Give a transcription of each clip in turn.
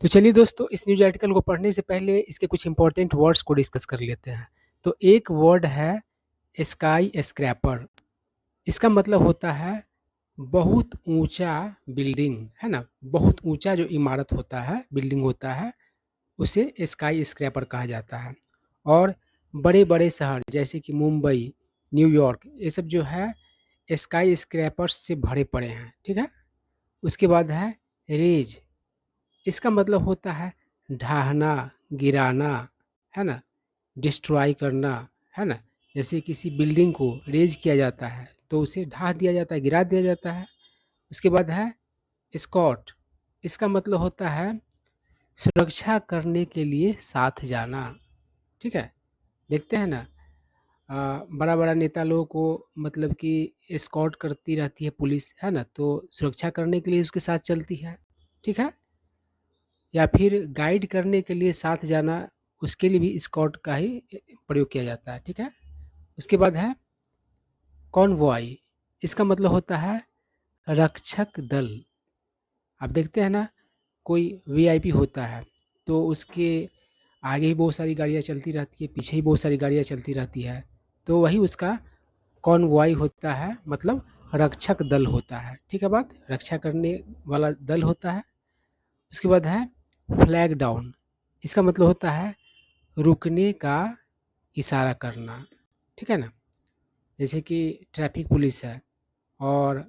तो चलिए दोस्तों, इस न्यूज़ आर्टिकल को पढ़ने से पहले इसके कुछ इंपॉर्टेंट वर्ड्स को डिस्कस कर लेते हैं। तो एक वर्ड है स्काई स्क्रैपर। इसका मतलब होता है बहुत ऊंचा बिल्डिंग, है ना। बहुत ऊंचा जो इमारत होता है, बिल्डिंग होता है, उसे स्काई स्क्रैपर कहा जाता है। और बड़े बड़े शहर जैसे कि मुंबई, न्यूयॉर्क, ये सब जो है स्काई स्क्रैपर्स से भरे पड़े हैं, ठीक है। उसके बाद है रेज। इसका मतलब होता है ढाहना, गिराना, है ना, डिस्ट्रॉय करना, है ना। जैसे किसी बिल्डिंग को रेज किया जाता है तो उसे ढा दिया जाता है, गिरा दिया जाता है। उसके बाद है स्कॉट। इसका मतलब होता है सुरक्षा करने के लिए साथ जाना, ठीक है। देखते हैं ना, बड़ा बड़ा नेता लोगों को मतलब कि स्कॉट करती रहती है पुलिस, है ना, तो सुरक्षा करने के लिए उसके साथ चलती है, ठीक है। या फिर गाइड करने के लिए साथ जाना, उसके लिए भी स्कॉट का ही प्रयोग किया जाता है, ठीक है। उसके बाद है कॉन्वॉय। इसका मतलब होता है रक्षक दल। आप देखते हैं ना, कोई वीआईपी होता है तो उसके आगे ही बहुत सारी गाड़ियाँ चलती रहती है, पीछे ही बहुत सारी गाड़ियाँ चलती रहती है, तो वही उसका कॉन्वॉय होता है, मतलब रक्षक दल होता है, ठीक है। बात रक्षा करने वाला दल होता है। उसके बाद है फ्लैग डाउन। इसका मतलब होता है रुकने का इशारा करना, ठीक है ना। जैसे कि ट्रैफिक पुलिस है और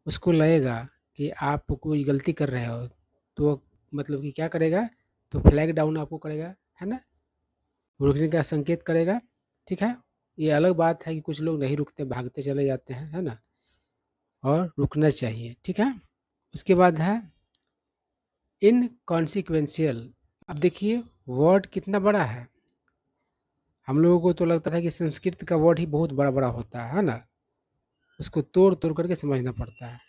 उसको लगेगा कि आप कोई गलती कर रहे हो, तो मतलब कि क्या करेगा, तो फ्लैग डाउन आपको करेगा, है ना, रुकने का संकेत करेगा, ठीक है। ये अलग बात है कि कुछ लोग नहीं रुकते, भागते चले जाते हैं, है ना, और रुकना चाहिए, ठीक है। उसके बाद है इनकॉन्सिक्वेंशियल। अब देखिए वर्ड कितना बड़ा है। हम लोगों को तो लगता था कि संस्कृत का वर्ड ही बहुत बड़ा बड़ा होता है ना, उसको तोड़ तोड़ करके समझना पड़ता है।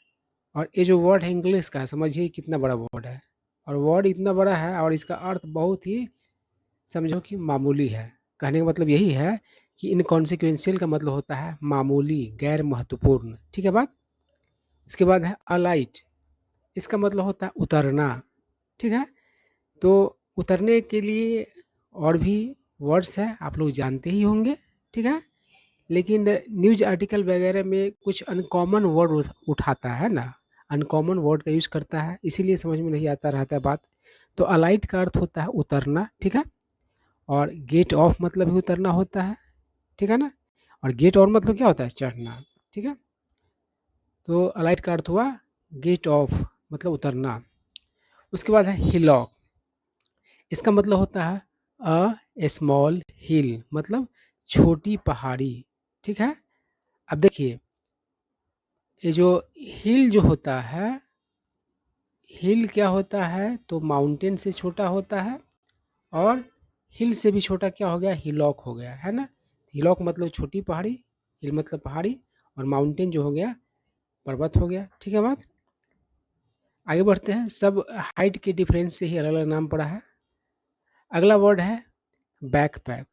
और ये जो वर्ड है इंग्लिश का, समझिए कितना बड़ा वर्ड है। और वर्ड इतना बड़ा है और इसका अर्थ बहुत ही, समझो कि मामूली है। कहने का मतलब यही है कि इनकॉन्सिक्वेंशियल का मतलब होता है मामूली, गैर महत्वपूर्ण, ठीक है बात। इसके बाद है अलाइट। इसका मतलब होता है उतरना, ठीक है। तो उतरने के लिए और भी वर्ड्स हैं, आप लोग जानते ही होंगे, ठीक है। लेकिन न्यूज़ आर्टिकल वगैरह में कुछ अनकॉमन वर्ड उठाता है ना, अनकॉमन वर्ड का यूज़ करता है, इसीलिए समझ में नहीं आता रहता है बात। तो अलाइट का अर्थ होता है उतरना, ठीक है। और गेट ऑफ मतलब भी उतरना होता है, ठीक है ना। और गेट ऑन मतलब क्या होता है, चढ़ना, ठीक है। तो अलाइट का अर्थ हुआ गेट ऑफ, मतलब उतरना। उसके बाद है हिलॉक। इसका मतलब होता है अ स्मॉल हिल, मतलब छोटी पहाड़ी, ठीक है। अब देखिए ये जो हिल जो होता है, हिल क्या होता है, तो माउंटेन से छोटा होता है। और हिल से भी छोटा क्या हो गया, हिलॉक हो गया, है ना। हिलॉक मतलब छोटी पहाड़ी, हिल मतलब पहाड़ी, और माउंटेन जो हो गया पर्वत हो गया, ठीक है बात। आगे बढ़ते हैं, सब हाइट के डिफरेंस से ही अलग अलग नाम पड़ा है। अगला वर्ड है बैकपैक।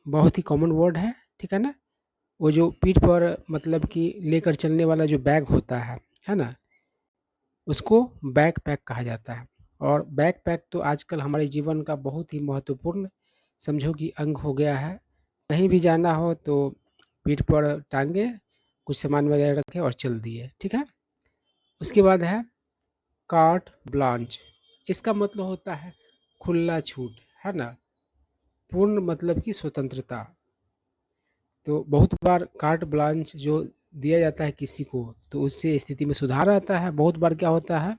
बहुत ही कॉमन वर्ड है, ठीक है ना। वो जो पीठ पर मतलब कि लेकर चलने वाला जो बैग होता है ना, उसको बैकपैक कहा जाता है। और बैकपैक तो आजकल हमारे जीवन का बहुत ही महत्वपूर्ण, समझो कि अंग हो गया है। कहीं भी जाना हो तो पीठ पर टांगे, कुछ सामान वगैरह रखे और चल दिए, ठीक है। उसके बाद है कार्ट ब्लांच। इसका मतलब होता है खुला छूट, है ना, पूर्ण मतलब की स्वतंत्रता। तो बहुत बार कार्ट ब्लांच जो दिया जाता है किसी को, तो उससे स्थिति में सुधार आता है। बहुत बार क्या होता है,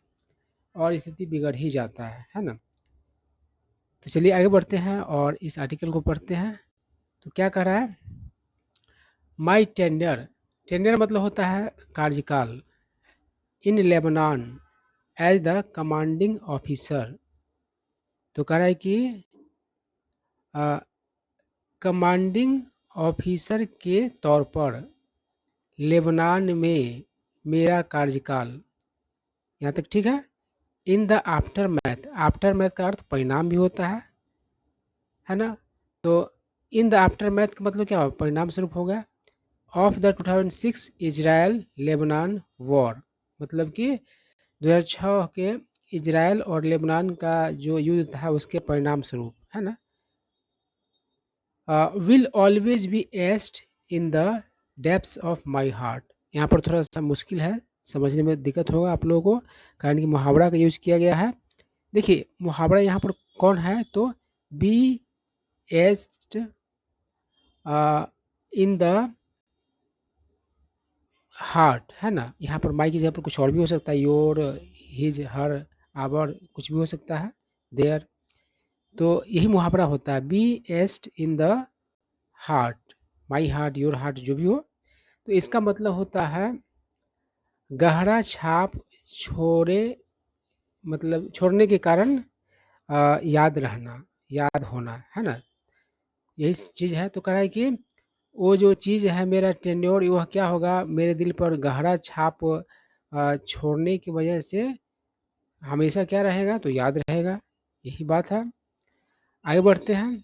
और स्थिति बिगड़ ही जाता है ना। तो चलिए आगे बढ़ते हैं और इस आर्टिकल को पढ़ते हैं। तो क्या कह रहा है, माई टेंडर। टेंडर मतलब होता है कार्यकाल। In Lebanon as the commanding officer. तो कह रहा है कि कमांडिंग ऑफिसर के तौर पर लेबनान में मेरा कार्यकाल, यहाँ तक ठीक है। In the after math, after math का अर्थ परिणाम भी होता है ना। तो इन द आफ्टर मैथ का मतलब क्या होगा, परिणाम स्वरूप हो गया। Of the 2006 Israel Lebanon war, मतलब कि 2006 के इजराइल और लेबनान का जो युद्ध था उसके परिणाम स्वरूप, है ना, will always be etched in the depths of my heart. यहाँ पर थोड़ा सा मुश्किल है, समझने में दिक्कत होगा आप लोगों को, कारण कि मुहावरा का यूज किया गया है। देखिए मुहावरा यहाँ पर कौन है, तो B etched in the heart, है ना। यहाँ पर माई की जगह पर कुछ और भी हो सकता है, योर, हिज, हर, आवर, कुछ भी हो सकता है, देयर। तो यही मुहावरा होता है, be etched in the heart, my heart, your heart, जो भी हो। तो इसका मतलब होता है गहरा छाप छोड़े, मतलब छोड़ने के कारण याद रहना, याद होना, है ना, यही चीज़ है। तो कह रहा है कि वो जो चीज़ है मेरा टेन्योर, वह क्या होगा, मेरे दिल पर गहरा छाप छोड़ने की वजह से हमेशा क्या रहेगा, तो याद रहेगा, यही बात है। आगे बढ़ते हैं,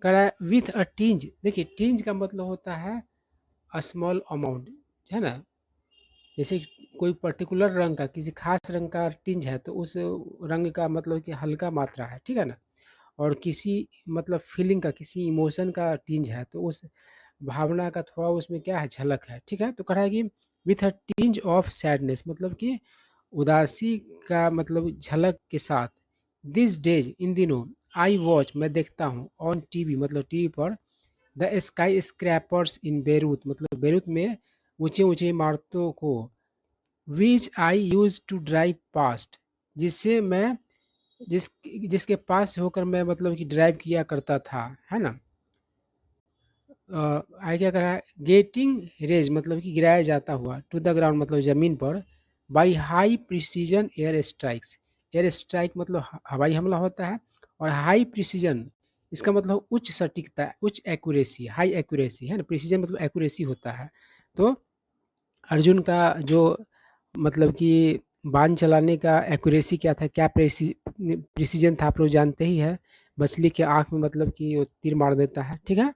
कह रहा है विथ अ टिंज। देखिए टिंज का मतलब होता है स्मॉल अमाउंट, है ना। जैसे कोई पर्टिकुलर रंग का, किसी खास रंग का टिंज है तो उस रंग का मतलब कि हल्का मात्रा है, ठीक है ना। और किसी मतलब फीलिंग का, किसी इमोशन का टिंज है तो उस भावना का थोड़ा उसमें क्या है, झलक है, ठीक है। तो कह रहा है कि with a tinge of sadness, मतलब कि उदासी का मतलब झलक के साथ, दिस डेज, इन दिनों, आई वॉच, मैं देखता हूँ, ऑन टीवी, मतलब टीवी पर, the sky scrapers in Beirut, मतलब बेरूत में ऊंचे ऊंचे इमारतों को, विच आई यूज टू ड्राइव पास्ट, जिससे मैं जिस जिसके पास होकर मैं मतलब कि ड्राइव किया करता था, है ना। आगे क्या कर रहा है, गेटिंग रेज, मतलब कि गिराया जाता हुआ, टू द ग्राउंड मतलब ज़मीन पर, by high precision air strikes, air strike मतलब हवाई हमला होता है, और हाई प्रिसीजन इसका मतलब उच्च सटीकता, उच्च एक्यूरेसी, हाई एक्यूरेसी, है ना, प्रिसीजन मतलब एक्यूरेसी होता है। तो अर्जुन का जो मतलब कि बाण चलाने का एक्यूरेसी क्या था, क्या प्रिसीजन था, आप लोग जानते ही है, मछली के आँख में मतलब कि वो तीर मार देता है, ठीक है।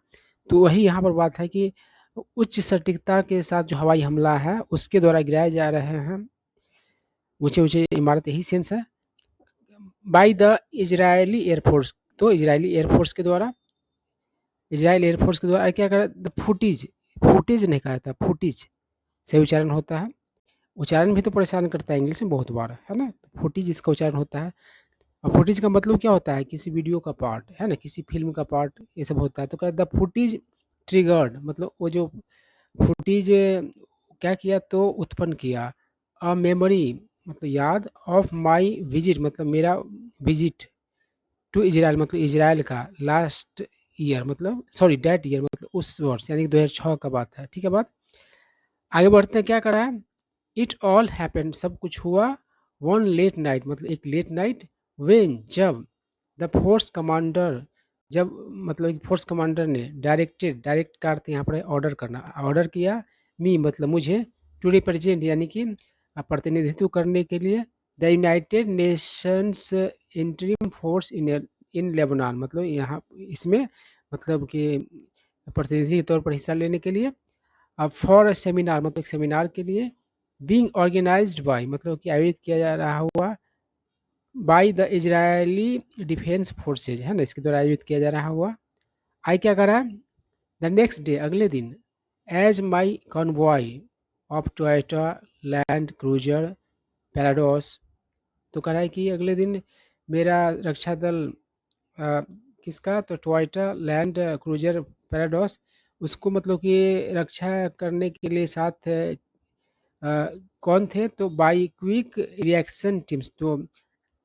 तो वही यहाँ पर बात है कि उच्च सटीकता के साथ जो हवाई हमला है उसके द्वारा गिराए जा रहे हैं ऊंचे ऊंचे इमारत, यही सेंस है, बाय द इजरायली एयरफोर्स। तो इजरायली एयरफोर्स के द्वारा, इजराइल एयरफोर्स के द्वारा क्या करा, द फुटेज, फुटेज नहीं कहा था, फुटेज से उच्चारण होता है। उच्चारण भी तो परेशान करता है इंग्लिश में बहुत बार, है ना। फुटेज इसका उच्चारण होता है। और फुटेज का मतलब क्या होता है, किसी वीडियो का पार्ट, है ना, किसी फिल्म का पार्ट, ये सब होता है। तो क्या द फुटेज ट्रिगर्ड, मतलब वो जो फुटेज क्या किया, तो उत्पन्न किया, अ मेमोरी मतलब याद, ऑफ माई विजिट मतलब मेरा विजिट, टू इजराइल मतलब इजराइल का, लास्ट ईयर मतलब सॉरी डेट ईयर मतलब उस वर्ष, यानी 2006 का बात है, ठीक है बात। आगे बढ़ते हैं, क्या करा है, इट ऑल हैपेंड, सब कुछ हुआ, वन लेट नाइट मतलब एक लेट नाइट, वेन जब, द फोर्स कमांडर, जब मतलब फोर्स कमांडर ने, डायरेक्टेड, डायरेक्ट का अर्थ यहाँ पर ऑर्डर करना, ऑर्डर किया, मी मतलब मुझे, टू रिप्रेजेंट यानी कि प्रतिनिधित्व करने के लिए, the United Nations interim force in Lebanon, मतलब यहाँ इसमें मतलब कि प्रतिनिधि के तौर पर हिस्सा लेने के लिए, अब फॉर अ सेमिनार मतलब एक सेमिनार के लिए, बीइंग ऑर्गेनाइज्ड बाय मतलब कि आयोजित किया जा रहा हुआ, by the Israeli defence forces, है ना, इसके द्वारा आयोजित किया जा रहा हुआ। आई क्या करा, द नेक्स्ट डे, अगले दिन, as my convoy of Toyota Land Cruiser Prados. तो कह रहा है कि अगले दिन मेरा रक्षा दल किसका, तो टोयोटा लैंड क्रूजर पैराडोस, उसको मतलब कि रक्षा करने के लिए साथ कौन थे, तो बाई क्विक रिएक्शन टीम्स, तो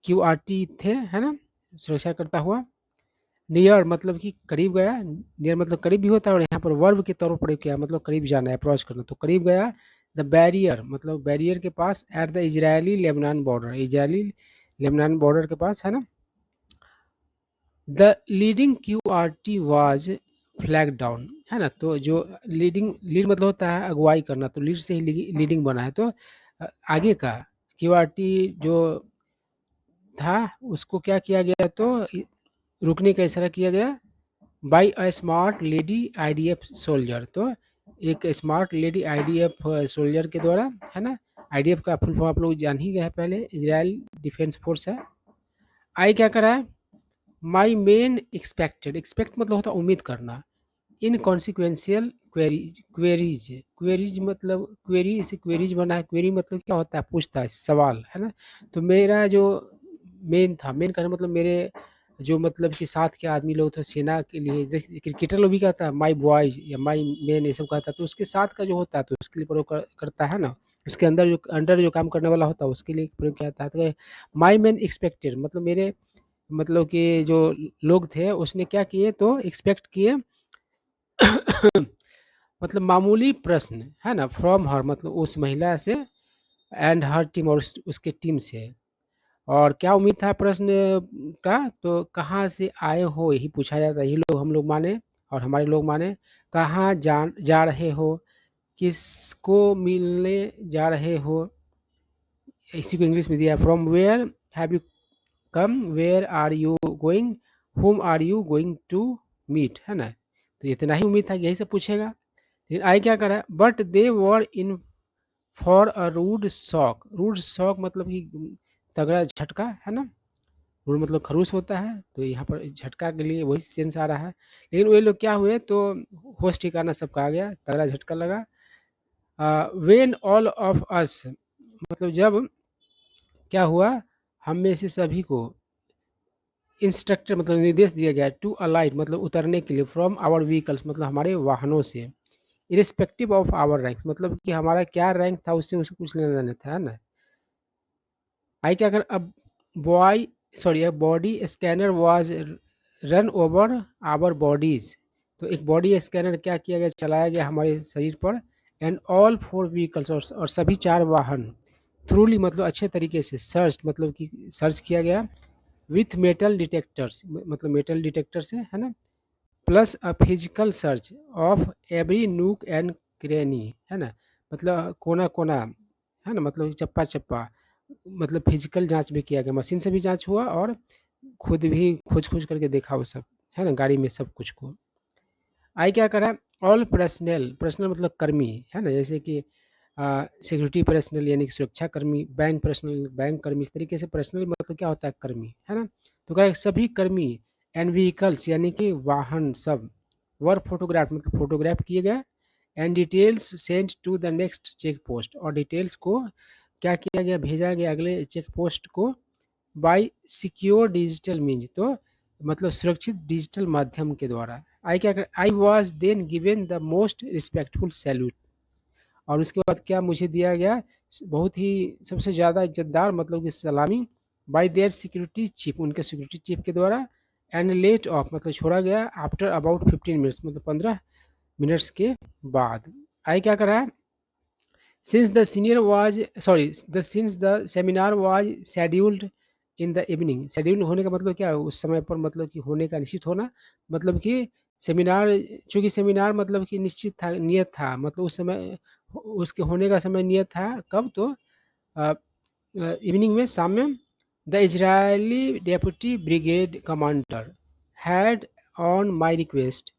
क्यूआरटी थे, है ना, सुरक्षा करता हुआ। नियर मतलब कि करीब गया, नियर मतलब करीब भी होता है, और यहाँ पर वर्ब के तौर पर प्रयोग किया मतलब करीब जाना है, अप्रोच करना, तो करीब गया, द बैरियर मतलब बैरियर के पास, at the Israeli Lebanon border, Israeli Lebanon border के पास, है ना। The leading QRT was flag down, है ना। तो जो लीडिंग, लीड मतलब होता है अगुवाई करना, तो लीड से ही लीडिंग बना है, तो आगे का क्यूआरटी जो था उसको क्या किया गया, तो रुकने का इशारा किया गया, by a smart lady IDF soldier, तो एक स्मार्ट लेडी आईडीएफ सोल्जर के द्वारा, है ना, आईडीएफ का फुल फॉर्म आप लोग जान ही गए हैं पहले, इजराइल डिफेंस फोर्स है। आई क्या करा है, माई मेन एक्सपेक्टेड, एक्सपेक्ट मतलब होता है उम्मीद करना, इनकॉन्सिक्वेंशियल क्वेरीज, क्वेरीज मतलब क्वेरी से क्वेरीज बना है, क्वेरी मतलब क्या होता है, पूछताछ, सवाल, है ना। तो मेरा जो मेन था, मेन कहने मतलब मेरे जो मतलब कि साथ के आदमी लोग थे सेना के लिए, जैसे क्रिकेटर लोग भी कहता है माई बॉयज या माई मेन, ये सब कहता है, तो उसके साथ का जो होता है तो उसके लिए प्रयोग करता है ना, उसके अंडर जो काम करने वाला होता है उसके लिए प्रयोग किया जाता है। तो माई मेन एक्सपेक्टेड मतलब मेरे मतलब कि जो लोग थे उसने क्या किए, तो एक्सपेक्ट किए मतलब मामूली प्रश्न, है ना, फ्रॉम हर मतलब उस महिला से, एंड हर टीम और उसके टीम से। और क्या उम्मीद था प्रश्न का, तो कहाँ से आए हो यही पूछा जाता है, यही लोग हम लोग माने और हमारे लोग माने। कहाँ जा रहे हो, किसको मिलने जा रहे हो, इसी को इंग्लिश में दिया, from where have you come, where are you going, whom are you going to meet, है ना। तो इतना ही उम्मीद था कि यही सब पूछेगा। लेकिन आई क्या करा, but they were in for a rude shock, rude shock मतलब कि तगड़ा झटका, है ना। रूड मतलब खरूस होता है, तो यहाँ पर झटका के लिए वही सेंस आ रहा है। लेकिन वे लोग क्या हुए, तो होश ठिकाना सबका आ गया, तगड़ा झटका लगा। वेन ऑल ऑफ अस मतलब जब क्या हुआ, हम में से सभी को इंस्ट्रक्टर मतलब निर्देश दिया गया, टू अलाइट मतलब उतरने के लिए, फ्रॉम आवर व्हीकल्स मतलब हमारे वाहनों से, इरिस्पेक्टिव ऑफ आवर रैंक्स मतलब कि हमारा क्या रैंक था उससे उसको कुछ लेना देना था, है ना। आई क्या कर, अब by sorry body scanner was run over our bodies, तो एक बॉडी स्कैनर क्या किया गया, चलाया गया हमारे शरीर पर, एंड ऑल फोर व्हीकल्स और सभी चार वाहन, थ्रूली मतलब अच्छे तरीके से, सर्च मतलब कि सर्च किया गया, विथ मेटल डिटेक्टर्स मतलब मेटल डिटेक्टर से, है ना, plus a physical search of every nook and cranny, है ना, मतलब कोना कोना, है ना, मतलब चप्पा चप्पा, मतलब फिजिकल जांच भी किया गया, मशीन से भी जांच हुआ और खुद भी खोज खोज करके देखा वो सब, है ना, गाड़ी में सब कुछ को। आई क्या करा, ऑल पर्सनल, पर्सनल मतलब कर्मी, है ना, जैसे कि सिक्योरिटी पर्सनल यानी कि सुरक्षा कर्मी, बैंक पर्सनल बैंक कर्मी, इस तरीके से पर्सनल मतलब क्या होता है, कर्मी, है ना। तो क्या सभी कर्मी, एंड व्हीकल्स यानी कि वाहन सब, वर फोटोग्राफ मतलब फोटोग्राफ किए गए, and details send to the next check post, और डिटेल्स को क्या किया गया, भेजा गया अगले चेक पोस्ट को, बाय सिक्योर डिजिटल मीन्स, तो मतलब सुरक्षित डिजिटल माध्यम के द्वारा। आई क्या कर, I was then given the most respectful salute, और उसके बाद क्या मुझे दिया गया, बहुत ही सबसे ज़्यादा इज्जतदार मतलब कि सलामी, बाय देयर सिक्योरिटी चीफ उनके सिक्योरिटी चीफ के द्वारा, एंड लेट ऑफ मतलब छोड़ा गया, आफ्टर अबाउट 15 मिनट्स मतलब 15 मिनट्स के बाद। आई क्या करा है, since the senior was sorry the since the seminar was scheduled in the evening, schedule होने का मतलब क्या है, उस समय पर मतलब कि होने का निश्चित होना, मतलब कि सेमिनार, चूंकि सेमिनार मतलब कि निश्चित था, नियत था, मतलब उस समय उसके होने का समय नियत था, कब, तो इवनिंग में, शाम में, the Israeli deputy brigade commander had on my request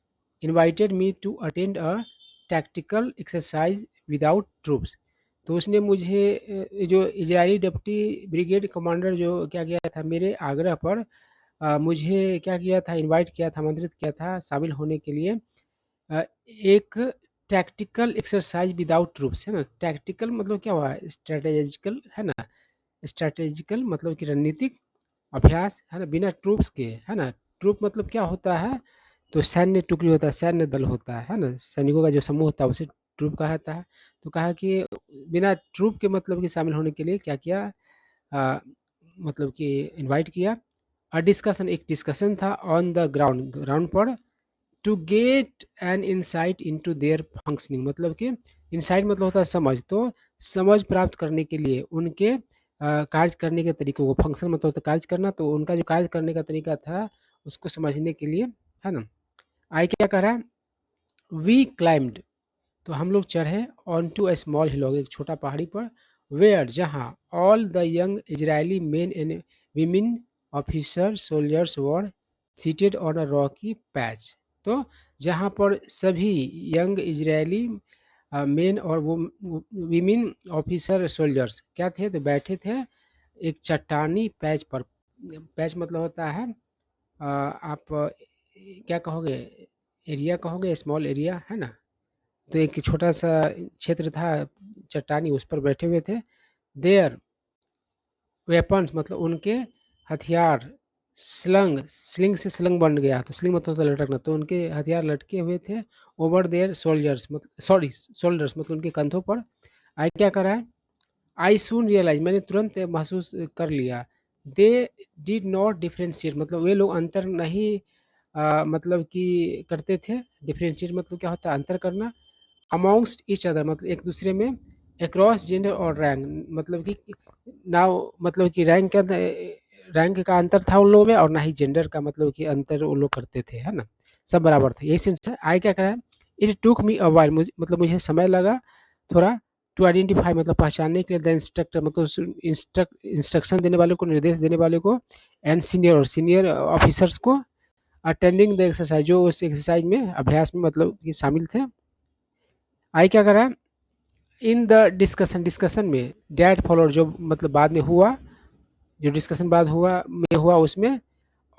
invited me to attend a tactical exercise without troops, तो उसने मुझे जो इजरायली डिप्टी ब्रिगेड कमांडर जो क्या किया था, मेरे आग्रह पर मुझे क्या किया था, इनवाइट किया था, आमंत्रित किया था शामिल होने के लिए एक टैक्टिकल एक्सरसाइज विदाउट ट्रूप्स, है ना। टैक्टिकल मतलब क्या हुआ, स्ट्रेटेजिकल, है ना, स्ट्रैटेजिकल मतलब कि रणनीतिक अभ्यास, है ना, बिना ट्रूप्स के, है ना। ट्रूप मतलब क्या होता है, तो सैन्य टुकड़ी होता है, सैन्य दल होता है ना, सैनिकों का जो समूह होता है उसे ट्रूप कहा जाता है। तो कहा कि बिना ट्रूप के मतलब कि शामिल होने के लिए क्या किया, आ, मतलब कि इनवाइट किया। डिस्कशन एक डिस्कशन था ऑन द ग्राउंड, ग्राउंड पर, to get an insight into their functioning मतलब कि इंसाइट मतलब होता है समझ, तो समझ प्राप्त करने के लिए उनके कार्य करने के तरीकों को, फंक्शन मतलब होता है कार्य करना, तो उनका जो कार्य करने का तरीका था उसको समझने के लिए, है ना। आई क्या कह रहा है, वी क्लाइम्ड तो हम लोग चढ़े, ऑन टू ए स्मॉल हिल एक छोटा पहाड़ी पर, वेयर जहाँ, all the young Israeli main and women officer soldiers were seated on a Rocky patch, तो जहाँ पर सभी यंग इजरायली मेन और वो वीमेन ऑफिसर सोल्जर्स क्या थे, तो बैठे थे एक चट्टानी पैच पर। पैच मतलब होता है आप क्या कहोगे, एरिया कहोगे, स्मॉल एरिया है ना। तो एक छोटा सा क्षेत्र था चट्टानी, उस पर बैठे हुए थे। देयर वेपन्स मतलब उनके हथियार, स्लिंग से स्लिंग बन गया, तो स्लिंग मतलब होता है लटकना, तो उनके हथियार लटके हुए थे ओवर देयर सोल्जर्स मतलब सॉरी शोल्डर्स मतलब उनके कंधों पर। आई क्या करा है, आई सून रियलाइज मैंने तुरंत महसूस कर लिया, दे डिड नॉट डिफ्रेंशिएट मतलब वे लोग अंतर नहीं मतलब कि करते थे। डिफ्रेंशिएट मतलब क्या होता है, अंतर करना। अमॉन्ग्स्ट ईच अदर मतलब एक दूसरे में। अक्रॉस जेंडर और रैंक मतलब कि ना मतलब कि रैंक का अंतर था उन लोगों में, और ना ही जेंडर का मतलब कि अंतर वो लोग करते थे, है ना। सब बराबर थे, यही सेंस है। आई क्या करा, it took me a while मतलब मुझे समय लगा थोड़ा, टू आइडेंटिफाई मतलब पहचानने के लिए, द इंस्ट्रक्टर मतलब इंस्ट्रक्शन देने वाले को, निर्देश देने वाले को, एंड सीनियर और सीनियर ऑफिसर्स को, अटेंडिंग द एक्सरसाइज जो उस एक्सरसाइज में अभ्यास में मतलब कि शामिल थे। आई क्या करा, इन द डिस्कशन में डैट फॉलोड जो मतलब बाद में हुआ, जो डिस्कशन बाद हुआ उसमें,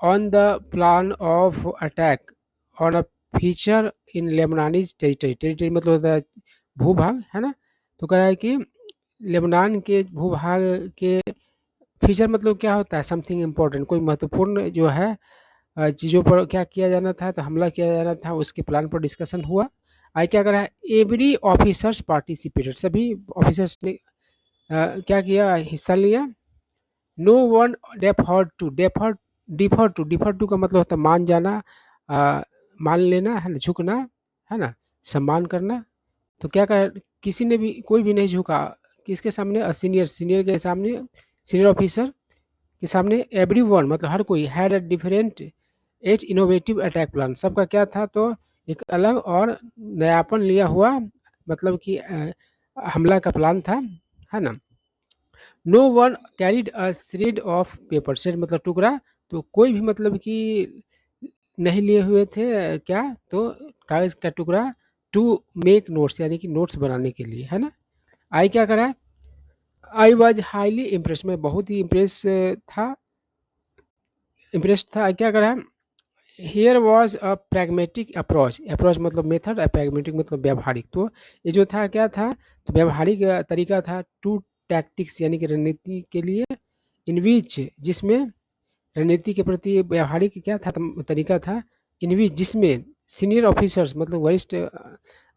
on the plan of attack on a feature in Lebanese territory. Territory मतलब होता है भूभाग, है ना। तो कह रहा है कि लेबनान के भूभाग के फीचर मतलब क्या होता है, समथिंग इम्पोर्टेंट, कोई महत्वपूर्ण जो है चीज़ों पर क्या किया जाना था, तो हमला किया जाना था, उसके प्लान पर डिस्कशन हुआ। आई क्या करा है, एवरी ऑफिसर्स पार्टिसिपेटेड सभी ऑफिसर्स ने क्या किया, हिस्सा लिया। नो वन डिफर टू का मतलब होता है मान जाना, अ, मान लेना है ना, झुकना है ना, सम्मान करना। तो क्या कर, किसी ने भी कोई भी नहीं झुका किसके सामने, सीनियर के सामने, सीनियर ऑफिसर के सामने। एवरी वन मतलब हर कोई, had a different at innovative attack plan, सबका क्या था, तो एक अलग और नयापन लिया हुआ मतलब कि हमला का प्लान था, है ना। No one carried a shred of paper, shred मतलब टुकड़ा, तो कोई भी मतलब कि नहीं लिए हुए थे क्या, तो कागज का टुकड़ा, टू मेक नोट्स यानी कि नोट्स बनाने के लिए, है ना। आई क्या करा, आई वॉज हाईली इम्प्रेस, मैं बहुत ही था इम्प्रेस था। आई क्या करा, here was a pragmatic approach मतलब मेथड, प्रैग्मेटिक मतलब व्यावहारिक। तो ये जो था क्या था, तो व्यावहारिक तरीका था, टू टैक्टिक्स यानी कि रणनीति के लिए, इन विच जिसमें, रणनीति के प्रति व्यावहारिक क्या था, तरीका था, इन विच जिसमें सीनियर ऑफिसर्स मतलब वरिष्ठ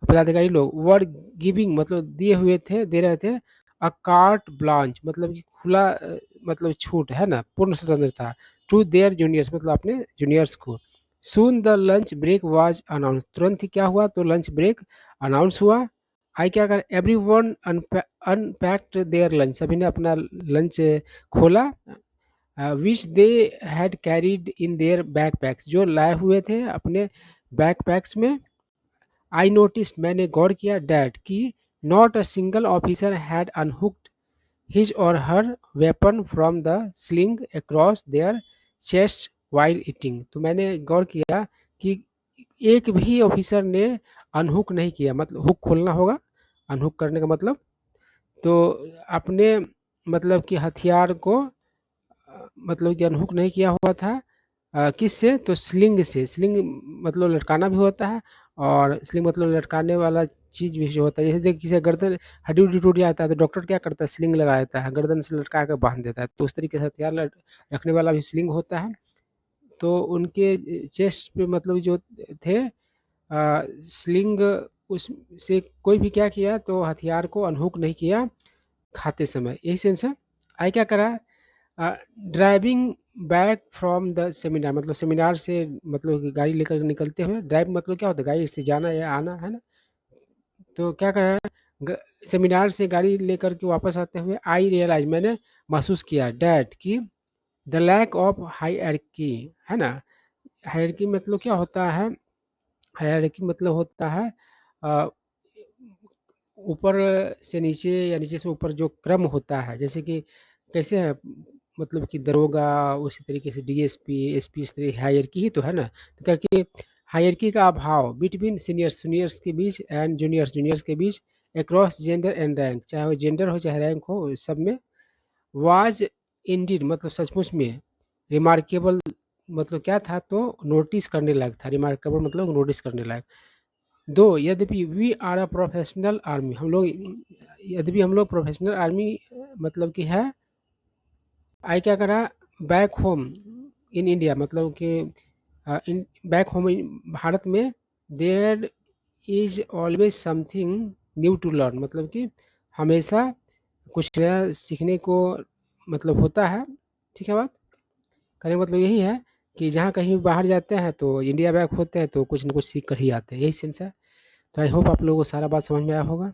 पदाधिकारी लोग, वर गिविंग मतलब दिए हुए थे, दे रहे थे, अ कार्ट ब्लांच मतलब कि खुला मतलब छूट, है ना, पूर्ण स्वतंत्रता, टू देयर जूनियर्स मतलब अपने जूनियर्स को। Soon the lunch break was announce, तुरंत ही क्या हुआ, तो लंच ब्रेक अनाउंस हुआ। आई क्या कर, everyone unpacked their lunch, सभी ने अपना लंच खोला, which they had carried in their backpacks, जो लाए हुए थे अपने बैकपैक्स में। आई नोटिस्ड मैंने गौर किया, डैट कि not a single officer had unhooked his or her weapon from the sling across their chest while eating. तो मैंने गौर किया कि एक भी ऑफिसर ने अनहुक नहीं किया, मतलब हुक खोलना होगा, अनहुक करने का मतलब, तो अपने मतलब कि हथियार को मतलब कि अनहुक नहीं किया हुआ था। किससे, तो स्लिंग से, स्लिंग मतलब लटकाना भी होता है, और स्लिंग मतलब लटकाने वाला चीज़ भी जो होता है, जैसे देख किसी गर्दन हड्डी उड्डी टूट जाता है तो डॉक्टर क्या करता है, स्लिंग लगा देता है, गर्दन से लटका कर बांध देता है, तो उस तरीके से हथियार रखने वाला भी स्लिंग होता है। तो उनके चेस्ट पे मतलब जो थे स्लिंग, उससे कोई भी क्या किया, तो हथियार को अनहुक नहीं किया खाते समय, यही सेंस है। आई क्या करा, driving back from the seminar मतलब सेमिनार से मतलब कि गाड़ी लेकर निकलते हुए, ड्राइव मतलब क्या होता है, गाड़ी से जाना या आना, है ना। तो क्या कर रहा है, सेमिनार से गाड़ी लेकर के वापस आते हुए, आई रियलाइज मैंने महसूस किया, डैट कि द लैक ऑफ हायरार्की, है ना। हायरार्की मतलब क्या होता है, हायरार्की मतलब होता है अ, ऊपर से नीचे या नीचे से ऊपर जो क्रम होता है, जैसे कि कैसे है, मतलब कि दरोगा, उसी तरीके से डीएसपी एसपी, इस तरह हायरार्की ही तो है ना। तो क्या कि हायरार्की का अभाव बिटवीन सीनियर्स के बीच एंड जूनियर्स के बीच, अक्रॉस जेंडर एंड रैंक, चाहे वो जेंडर हो चाहे रैंक हो, सब में। वाज इंडीड मतलब सचमुच में, रिमार्केबल मतलब क्या था, तो नोटिस करने लायक था, रिमार्केबल मतलब नोटिस करने लायक। दो यद्यपि we are a professional army, हम लोग यद्यपि हम लोग प्रोफेशनल आर्मी मतलब कि है, आई क्या करा, बैक होम इन इंडिया मतलब कि इन बैक होम भारत में, there is always something new to learn, मतलब कि हमेशा कुछ नया सीखने को मतलब होता है। ठीक है बात, कहने का मतलब यही है कि जहाँ कहीं भी बाहर जाते हैं तो इंडिया बैक होते हैं तो कुछ न कुछ सीख कर ही आते हैं, यही सेंस है। तो आई होप आप लोगों को सारा बात समझ में आया होगा।